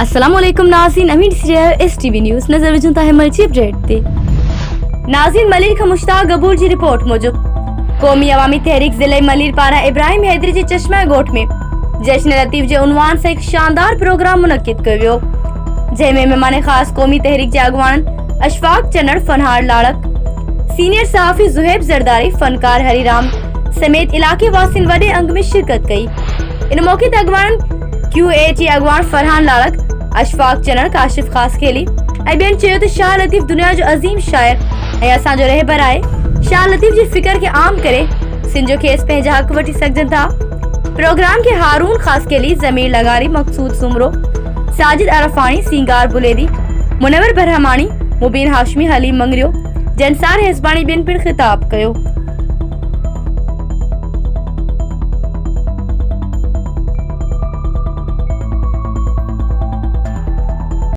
अस्सलाम वालेकुम नाज़रीन, अमीन STV न्यूज़ नजर विझूं था मल्ची अपडेट ते। नाज़रीन, मलिर का मुश्ताक गबूर जी रिपोर्ट मूजिब क़ौमी अवामी तहरीक ज़िले मलिर पारा इब्राहिम हैदरी जी चश्मा गोठ में जश्न लतीफ़ जे उन्वान से एक शानदार प्रोग्राम मुनक़िद कयो वियो, जंहिंमें मेहमान ख़ास क़ौमी तहरीक जे अगवान अशफाक चन्नड़, फनहार लाड़क, सीनियर सहाफ़ी ज़ुहैब ज़रदारी, फनकार हरीराम समेत इलाके वासिन वडे अंग में शिरकत कई। इन मौके ते अगवान QAT अगवान फरहान लाड़क, अशफाक चन्नड़, काशिफ खास खेली ऐं ॿियनि चयो त शाह लतीफ़ दुनिया जो अज़ीम शाइर ऐं असांजो रहबर आहे। शाह लतीफ़ जी फ़िक्र खे आम करे सिंधो खेसि पंहिंजा हक़ वठी सघजनि था। प्रोग्राम के हारून खास खेली, ज़मीर लगारी, मकसूद सुमरो, साजिद अरफानी, सींगार बुलेदी, मुनवर बरहमानी, मुबीन हाशमी, हलीम मंगरियो, जनसार हेसबानी ॿियनि पिण ख़िताब कयो।